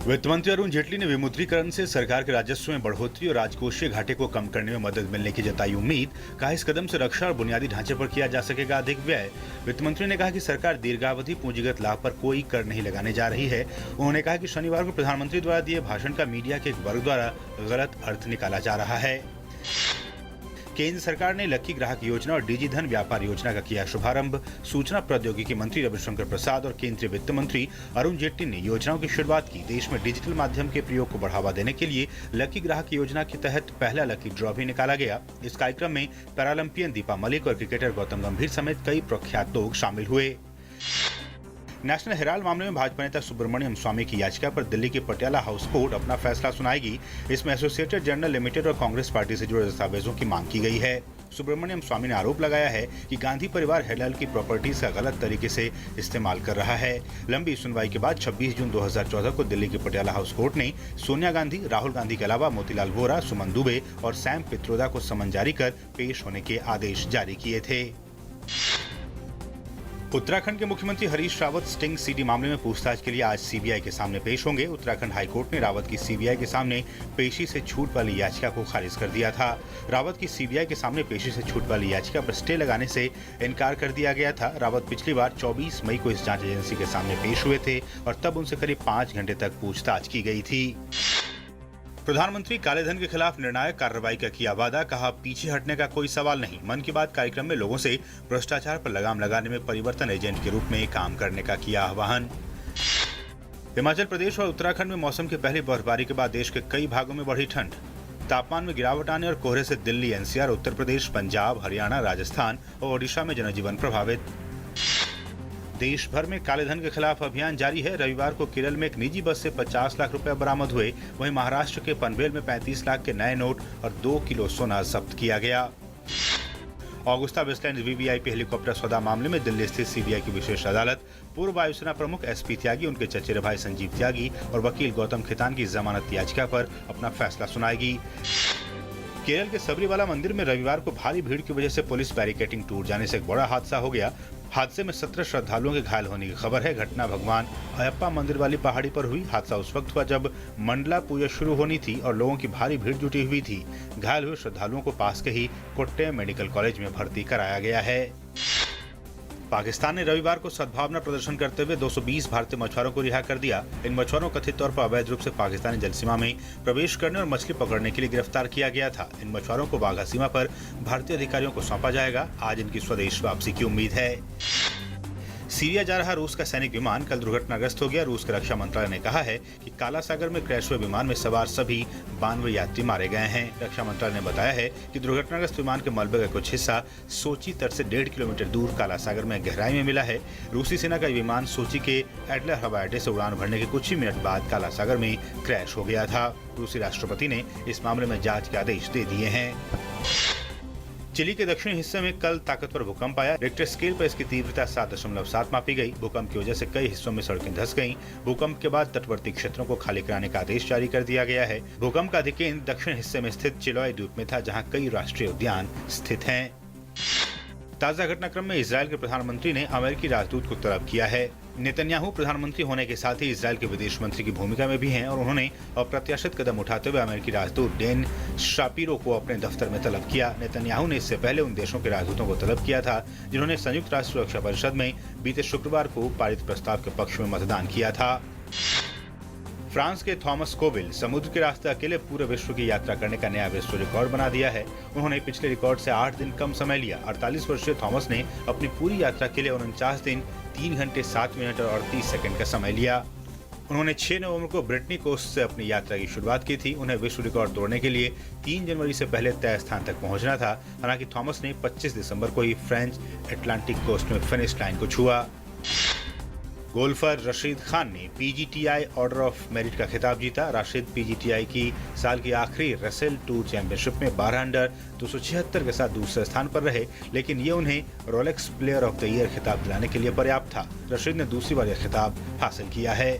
वित्त मंत्री अरुण जेटली ने विमुद्रीकरण से सरकार के राजस्व में बढ़ोतरी और राजकोषीय घाटे को कम करने में मदद मिलने की जताई उम्मीद। कहा, इस कदम से रक्षा और बुनियादी ढांचे पर किया जा सकेगा अधिक व्यय। वित्त मंत्री ने कहा कि सरकार दीर्घावधि पूंजीगत लाभ पर कोई कर नहीं लगाने जा रही है। उन्होंने कहा कि शनिवार को प्रधानमंत्री द्वारा दिए भाषण का मीडिया के एक वर्ग द्वारा गलत अर्थ निकाला जा रहा है। केंद्र सरकार ने लकी ग्राहक योजना और डिजी धन व्यापार योजना का किया शुभारंभ। सूचना प्रौद्योगिकी मंत्री रविशंकर प्रसाद और केंद्रीय वित्त मंत्री अरुण जेटली ने योजनाओं की शुरुआत की। देश में डिजिटल माध्यम के प्रयोग को बढ़ावा देने के लिए लकी ग्राहक योजना के तहत पहला लकी ड्रॉ भी निकाला गया। इस कार्यक्रम में पैरालंपियन दीपा मलिक और क्रिकेटर गौतम गंभीर समेत कई प्रख्यात लोग शामिल हुए। नेशनल हेराल्ड मामले में भाजपा नेता सुब्रमण्यम स्वामी की याचिका पर दिल्ली की पटियाला हाउस कोर्ट अपना फैसला सुनाएगी। इसमें एसोसिएटेड जर्नल लिमिटेड और कांग्रेस पार्टी से जुड़े दस्तावेजों की मांग की गई है। सुब्रमण्यम स्वामी ने आरोप लगाया है कि गांधी परिवार हेराल्ड की प्रॉपर्टीज का गलत तरीके से इस्तेमाल कर रहा है। लंबी सुनवाई के बाद 26 जून 2014 को दिल्ली की पटियाला हाउस कोर्ट ने सोनिया गांधी, राहुल गांधी के अलावा मोतीलाल वोरा, सुमन दुबे और सैम पित्रोदा को समन जारी कर पेश होने के आदेश जारी किए थे। उत्तराखंड के मुख्यमंत्री हरीश रावत स्टिंग सीडी मामले में पूछताछ के लिए आज सीबीआई के सामने पेश होंगे। उत्तराखंड हाईकोर्ट ने रावत की सीबीआई के सामने पेशी से छूट वाली याचिका को खारिज कर दिया था। रावत की सीबीआई के सामने पेशी से छूट वाली याचिका पर स्टे लगाने से इनकार कर दिया गया था। रावत पिछली बार 24 मई को इस जांच एजेंसी के सामने पेश हुए थे और तब उनसे करीब 5 घंटे तक पूछताछ की गई थी। प्रधानमंत्री काले धन के खिलाफ निर्णायक कार्रवाई का किया वादा। कहा, पीछे हटने का कोई सवाल नहीं। मन की बात कार्यक्रम में लोगों से भ्रष्टाचार पर लगाम लगाने में परिवर्तन एजेंट के रूप में काम करने का किया आह्वान। हिमाचल प्रदेश और उत्तराखंड में मौसम की पहली बर्फबारी के बाद देश के कई भागों में बढ़ी ठंड। तापमान में गिरावट आने और कोहरे से दिल्ली, एनसीआर, उत्तर प्रदेश, पंजाब, हरियाणा, राजस्थान और ओडिशा में जनजीवन प्रभावित। देश भर में काले धन के खिलाफ अभियान जारी है। रविवार को केरल में एक निजी बस से 50 लाख रुपए बरामद हुए। वहीं महाराष्ट्र के पनवेल में 35 लाख के नए नोट और 2 किलो सोना जब्त किया गया। ऑगुस्टा वेस्टलैंड वीवीआईपी हेलीकॉप्टर सौदा मामले में दिल्ली स्थित सीबीआई की विशेष अदालत पूर्व वायुसेना प्रमुख एसपी त्यागी, उनके चचेरे भाई संजीव त्यागी और वकील गौतम खेतान की जमानत याचिका पर अपना फैसला सुनाएगी। केरल के सबरीमाला मंदिर में रविवार को भारी भीड़ की वजह से पुलिस बैरिकेडिंग टूट जाने से एक बड़ा हादसा हो गया। हादसे में 17 श्रद्धालुओं के घायल होने की खबर है। घटना भगवान अयप्पा मंदिर वाली पहाड़ी पर हुई। हादसा उस वक्त हुआ जब मंडला पूजा शुरू होनी थी और लोगों की भारी भीड़ जुटी हुई थी। घायल हुए श्रद्धालुओं को पास के ही कोट्टयम मेडिकल कॉलेज में भर्ती कराया गया है। पाकिस्तान ने रविवार को सद्भावना प्रदर्शन करते हुए 220 भारतीय मछुआरों को रिहा कर दिया। इन मछुआरों को कथित तौर पर अवैध रूप से पाकिस्तानी जलसीमा में प्रवेश करने और मछली पकड़ने के लिए गिरफ्तार किया गया था। इन मछुआरों को वाघा सीमा पर भारतीय अधिकारियों को सौंपा जाएगा। आज इनकी स्वदेश वापसी की उम्मीद है। सीरिया जा रहा रूस का सैनिक विमान कल दुर्घटनाग्रस्त हो गया। रूस के रक्षा मंत्रालय ने कहा है कि काला सागर में क्रैश हुए विमान में सवार सभी 92 यात्री मारे गए हैं। रक्षा मंत्रालय ने बताया है कि दुर्घटनाग्रस्त विमान के मलबे का कुछ हिस्सा सोची तट से 1.5 किलोमीटर दूर काला सागर में गहराई में मिला है। रूसी सेना का विमान सोची के एडलर हवाई अड्डे से उड़ान भरने के कुछ ही मिनट बाद काला सागर में क्रैश हो गया था। रूसी राष्ट्रपति ने इस मामले में जांच के आदेश दे दिए हैं। चिली के दक्षिणी हिस्से में कल ताकतवर भूकंप आया। रिक्टर स्केल पर इसकी तीव्रता 7.7 मापी गई। भूकंप की वजह से कई हिस्सों में सड़कें धंस गईं। भूकंप के बाद तटवर्ती क्षेत्रों को खाली कराने का आदेश जारी कर दिया गया है। भूकंप का अधिकेंद्र दक्षिण हिस्से में स्थित चिलोय द्वीप में था, जहां कई राष्ट्रीय उद्यान स्थित हैं। ताजा घटनाक्रम में इजरायल के प्रधानमंत्री ने अमेरिकी राजदूत को तलब किया है। नेतन्याहू प्रधानमंत्री होने के साथ ही इजरायल के विदेश मंत्री की भूमिका में भी हैं और उन्होंने अप्रत्याशित कदम उठाते हुए अमेरिकी राजदूत डेन शापिरो को अपने दफ्तर में तलब किया। नेतन्याहू ने इससे पहले उन देशों के राजदूतों को तलब किया था जिन्होंने संयुक्त राष्ट्र सुरक्षा परिषद में बीते शुक्रवार को पारित प्रस्ताव के पक्ष में मतदान किया था। फ्रांस के थॉमस कोविल समुद्र के रास्ते अकेले पूरे विश्व की यात्रा करने का नया विश्व रिकॉर्ड बना दिया है। उन्होंने पिछले रिकॉर्ड से 8 दिन कम समय लिया। 48 वर्षीय थॉमस ने अपनी पूरी यात्रा के लिए 49 दिन 3 घंटे 7 मिनट और 38 सेकंड का समय लिया। उन्होंने 6 नवंबर को ब्रिटनी कोस्ट से अपनी यात्रा की शुरुआत की थी। उन्हें विश्व रिकॉर्ड तोड़ने के लिए 3 जनवरी से पहले तय स्थान तक पहुंचना था। हालांकि थॉमस ने 25 दिसंबर को ही फ्रेंच अटलांटिक कोस्ट में फिनिश लाइन को छुआ। गोल्फर रशीद खान ने पीजीटीआई ऑर्डर ऑफ मेरिट का खिताब जीता। राशिद पीजीटीआई की साल की आखिरी रसेल टूर चैंपियनशिप में 12 अंडर 276 के साथ दूसरे स्थान पर रहे, लेकिन ये उन्हें Rolex player of the year खिताब दिलाने के लिए पर्याप्त था। रशीद ने दूसरी बार यह खिताब हासिल किया है।